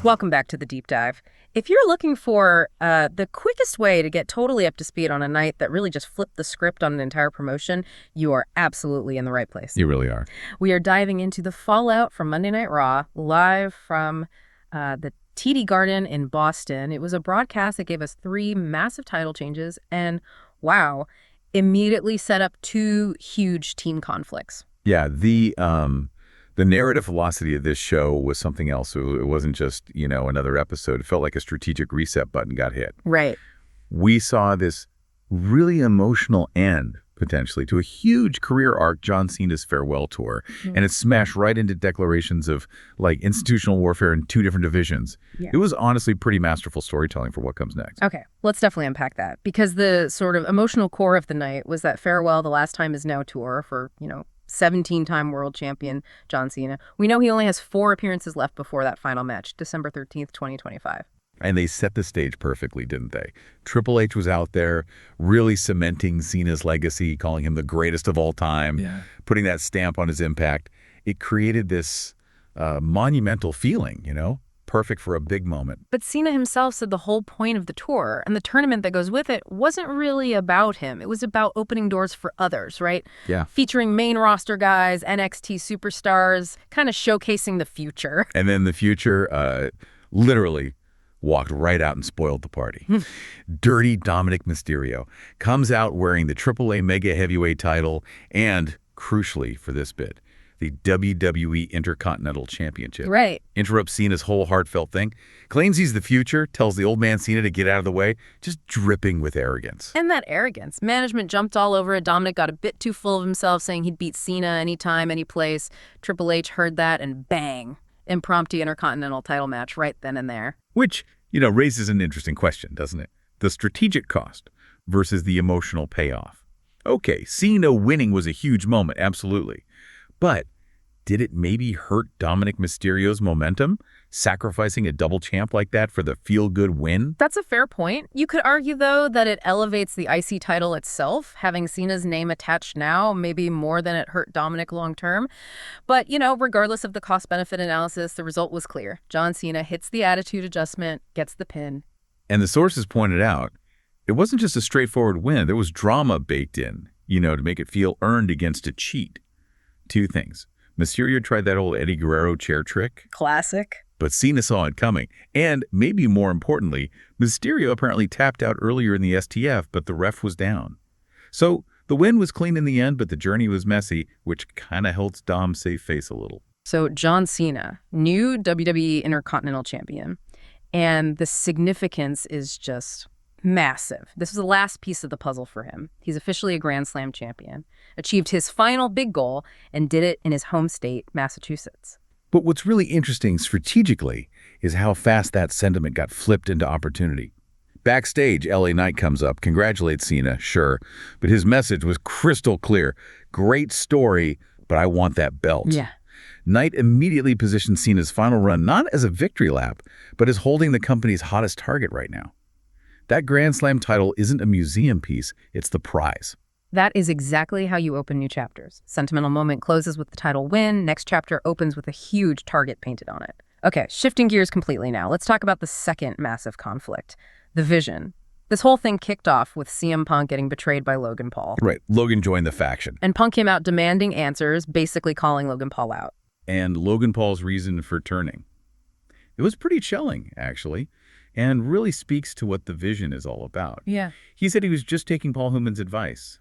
Welcome back to the Deep Dive. If you're looking for the quickest way to get totally up to speed on a night that really just flipped the script on an entire promotion, you are absolutely in the right place. You really are. We are diving into the fallout from Monday Night Raw, live from the TD Garden in Boston. It was a broadcast that gave us 3 massive title changes and, wow, immediately set up 2 huge team conflicts. Yeah, the narrative velocity of this show was something else. It wasn't just, another episode. It felt like a strategic reset button got hit. Right. We saw this really emotional end, potentially, to a huge career arc, John Cena's farewell tour. Mm-hmm. And it smashed right into declarations of, institutional warfare in 2 different divisions. Yeah. It was honestly pretty masterful storytelling for what comes next. Okay, let's definitely unpack that. Because the sort of emotional core of the night was that farewell, the last time is now tour for, 17-time world champion John Cena. We know he only has 4 appearances left before that final match, December 13th, 2025. And they set the stage perfectly, didn't they? Triple H was out there really cementing Cena's legacy, calling him the greatest of all time, putting that stamp on his impact. It created this monumental feeling, perfect for a big moment. But Cena himself said the whole point of the tour and the tournament that goes with it wasn't really about him. It was about opening doors for others, right? Yeah. Featuring main roster guys, NXT superstars, kind of showcasing the future. And then the future literally walked right out and spoiled the party. Dirty Dominik Mysterio comes out wearing the AAA Mega Heavyweight title and, crucially for this bit, the WWE Intercontinental Championship. Right. Interrupts Cena's whole heartfelt thing, claims he's the future, tells the old man Cena to get out of the way, just dripping with arrogance. And that arrogance. Management jumped all over it. Dominik got a bit too full of himself, saying he'd beat Cena anytime, any place. Triple H heard that and bang, impromptu Intercontinental title match right then and there. Which, raises an interesting question, doesn't it? The strategic cost versus the emotional payoff. Okay, Cena winning was a huge moment, absolutely. But did it maybe hurt Dominik Mysterio's momentum, sacrificing a double champ like that for the feel-good win? That's a fair point. You could argue, though, that it elevates the IC title itself, having Cena's name attached now, maybe more than it hurt Dominik long-term. But, regardless of the cost-benefit analysis, the result was clear. John Cena hits the attitude adjustment, gets the pin. And the sources pointed out, it wasn't just a straightforward win. There was drama baked in, to make it feel earned against a cheat. 2 things. Mysterio tried that old Eddie Guerrero chair trick. Classic. But Cena saw it coming. And, maybe more importantly, Mysterio apparently tapped out earlier in the STF, but the ref was down. So, the win was clean in the end, but the journey was messy, which kind of helps Dom save face a little. So, John Cena, new WWE Intercontinental Champion. And the significance is just massive. This was the last piece of the puzzle for him. He's officially a Grand Slam champion, achieved his final big goal, and did it in his home state, Massachusetts. But what's really interesting strategically is how fast that sentiment got flipped into opportunity. Backstage, LA Knight comes up, congratulates Cena, sure, but his message was crystal clear. Great story, but I want that belt. Yeah. Knight immediately positioned Cena's final run not as a victory lap, but as holding the company's hottest target right now. That Grand Slam title isn't a museum piece, it's the prize. That is exactly how you open new chapters. Sentimental moment closes with the title win. Next chapter opens with a huge target painted on it. Okay, shifting gears completely now. Let's talk about the second massive conflict, the Vision. This whole thing kicked off with CM Punk getting betrayed by Logan Paul. Right, Logan joined the faction. And Punk came out demanding answers, basically calling Logan Paul out. And Logan Paul's reason for turning. It was pretty chilling, actually. And really speaks to what the Vision is all about. Yeah. He said he was just taking Paul Heyman's advice.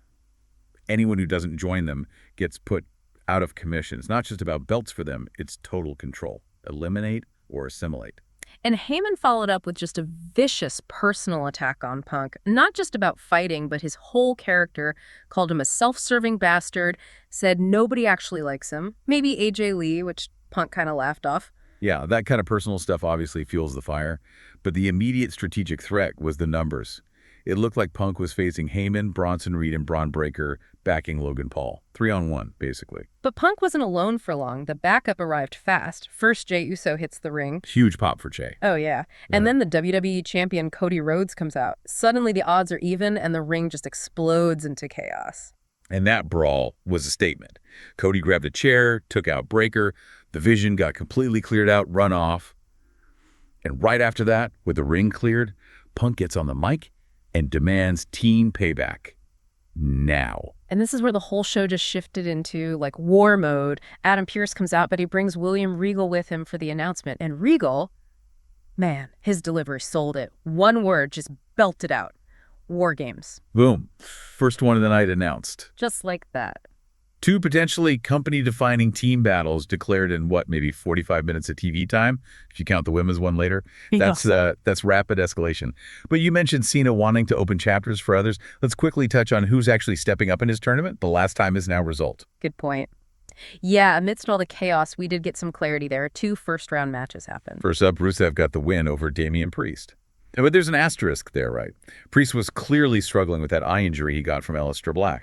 Anyone who doesn't join them gets put out of commission. It's not just about belts for them, it's total control. Eliminate or assimilate. And Heyman followed up with just a vicious personal attack on Punk, not just about fighting, but his whole character, called him a self-serving bastard, said nobody actually likes him. Maybe AJ Lee, which Punk kind of laughed off. Yeah, that kind of personal stuff obviously fuels the fire. But the immediate strategic threat was the numbers. It looked like Punk was facing Heyman, Bronson Reed, and Braun Breaker backing Logan Paul. 3-on-1, basically. But Punk wasn't alone for long. The backup arrived fast. First, Jey Uso hits the ring. Huge pop for Jey. Oh, yeah. And then the WWE champion Cody Rhodes comes out. Suddenly, the odds are even, and the ring just explodes into chaos. And that brawl was a statement. Cody grabbed a chair, took out Breaker. The Vision got completely cleared out, run off. And right after that, with the ring cleared, Punk gets on the mic and demands team payback. Now. And this is where the whole show just shifted into, like, war mode. Adam Pearce comes out, but he brings William Regal with him for the announcement. And Regal, man, his delivery sold it. One word, just belted out. War Games. Boom. First one of the night announced. Just like that. 2 potentially company-defining team battles declared in, maybe 45 minutes of TV time, if you count the women's one later. That's rapid escalation. But you mentioned Cena wanting to open chapters for others. Let's quickly touch on who's actually stepping up in his tournament. The last time is now result. Good point. Yeah, amidst all the chaos, we did get some clarity there. 2 first-round matches happened. First up, Rusev got the win over Damian Priest. But there's an asterisk there, right? Priest was clearly struggling with that eye injury he got from Aleister Black.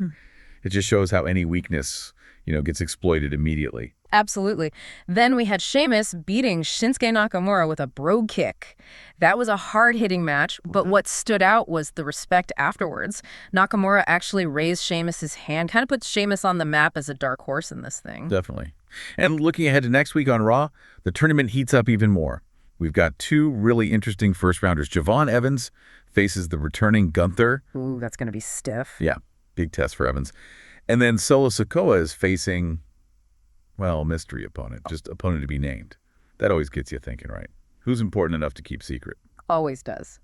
It just shows how any weakness, gets exploited immediately. Absolutely. Then we had Sheamus beating Shinsuke Nakamura with a brogue kick. That was a hard-hitting match, but what stood out was the respect afterwards. Nakamura actually raised Sheamus's hand, kind of puts Sheamus on the map as a dark horse in this thing. Definitely. And looking ahead to next week on Raw, the tournament heats up even more. We've got 2 really interesting first-rounders. Javon Evans faces the returning Gunther. Ooh, that's going to be stiff. Yeah. Big test for Evans. And then Solo Sikoa is facing, mystery opponent, just opponent to be named. That always gets you thinking, right? Who's important enough to keep secret? Always does.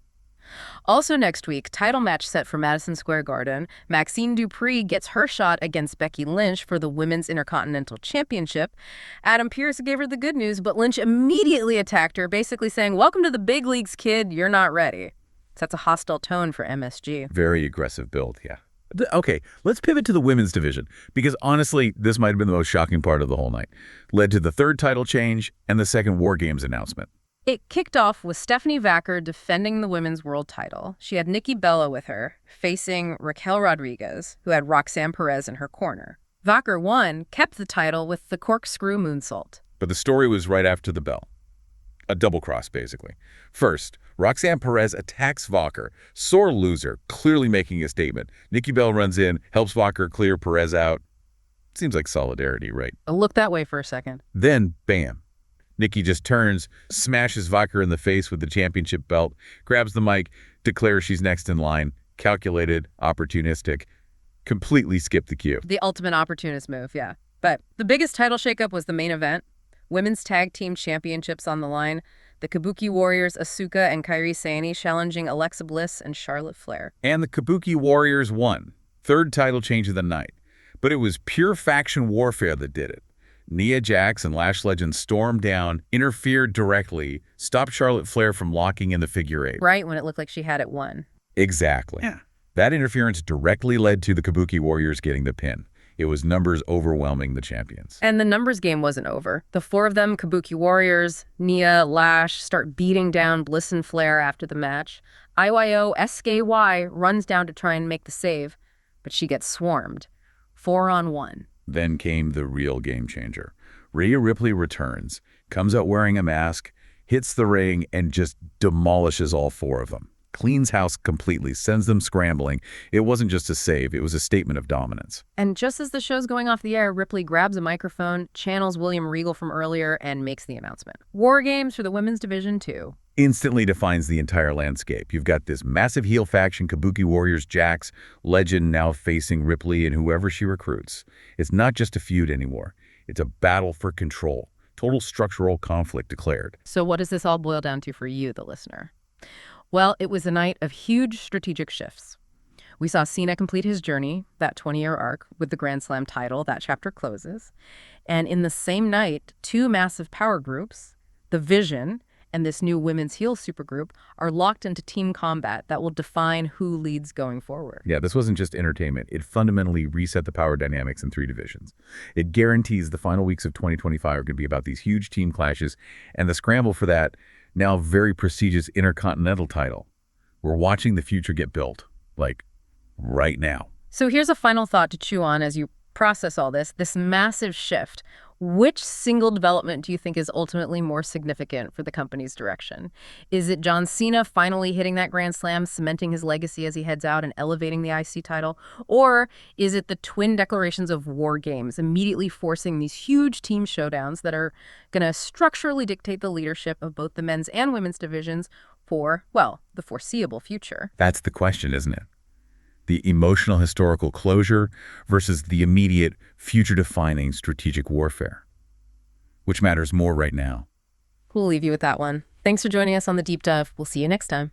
Also next week, title match set for Madison Square Garden. Maxine Dupree gets her shot against Becky Lynch for the Women's Intercontinental Championship. Adam Pearce gave her the good news, but Lynch immediately attacked her, basically saying, "Welcome to the big leagues, kid. You're not ready." Sets a hostile tone for MSG. Very aggressive build, yeah. Okay, let's pivot to the women's division, because honestly, this might have been the most shocking part of the whole night. Led to the 3rd title change and the 2nd War Games announcement. It kicked off with Stephanie Vacker defending the women's world title. She had Nikki Bella with her, facing Raquel Rodriguez, who had Roxanne Perez in her corner. Vacker won, kept the title with the corkscrew moonsault. But the story was right after the bell. A double cross, basically. First, Roxanne Perez attacks Vacker. Sore loser, clearly making a statement. Nikki Bella runs in, helps Vacker clear Perez out. Seems like solidarity, right? It looked that way for a second. Then, bam. Nikki just turns, smashes Vacker in the face with the championship belt, grabs the mic, declares she's next in line. Calculated, opportunistic. Completely skipped the cue. The ultimate opportunist move, yeah. But the biggest title shakeup was the main event. Women's Tag Team Championships on the line. The Kabuki Warriors, Asuka and Kairi Sane, challenging Alexa Bliss and Charlotte Flair. And the Kabuki Warriors won. 3rd title change of the night. But it was pure faction warfare that did it. Nia Jax and Lash Legend stormed down, interfered directly, stopped Charlotte Flair from locking in the figure 8. Right when it looked like she had it won. Exactly. Yeah. That interference directly led to the Kabuki Warriors getting the pin. It was numbers overwhelming the champions. And the numbers game wasn't over. The 4 of them, Kabuki Warriors, Nia, Lash, start beating down Bliss and Flair after the match. IYO SKY runs down to try and make the save, but she gets swarmed. 4-on-1. Then came the real game changer. Rhea Ripley returns, comes out wearing a mask, hits the ring, and just demolishes all 4 of them. Cleans house completely, sends them scrambling. It wasn't just a save, it was a statement of dominance. And just as the show's going off the air, Ripley grabs a microphone, channels William Regal from earlier, and makes the announcement. War Games for the women's division 2. Instantly defines the entire landscape. You've got this massive heel faction, Kabuki Warriors, Jax, Legend now facing Ripley and whoever she recruits. It's not just a feud anymore. It's a battle for control. Total structural conflict declared. So what does this all boil down to for you, the listener? Well, it was a night of huge strategic shifts. We saw Cena complete his journey, that 20-year arc, with the Grand Slam title. That chapter closes. And in the same night, 2 massive power groups, the Vision and this new women's heel supergroup, are locked into team combat that will define who leads going forward. Yeah, this wasn't just entertainment. It fundamentally reset the power dynamics in 3 divisions. It guarantees the final weeks of 2025 are going to be about these huge team clashes and the scramble for that now very prestigious Intercontinental title. We're watching the future get built, like, right now. So here's a final thought to chew on as you process all this massive shift, which single development do you think is ultimately more significant for the company's direction? Is it John Cena finally hitting that Grand Slam, cementing his legacy as he heads out and elevating the IC title? Or is it the twin declarations of War Games, immediately forcing these huge team showdowns that are going to structurally dictate the leadership of both the men's and women's divisions for, well, the foreseeable future? That's the question, isn't it? The emotional historical closure versus the immediate future-defining strategic warfare. Which matters more right now? We'll leave you with that one. Thanks for joining us on The Deep Dive. We'll see you next time.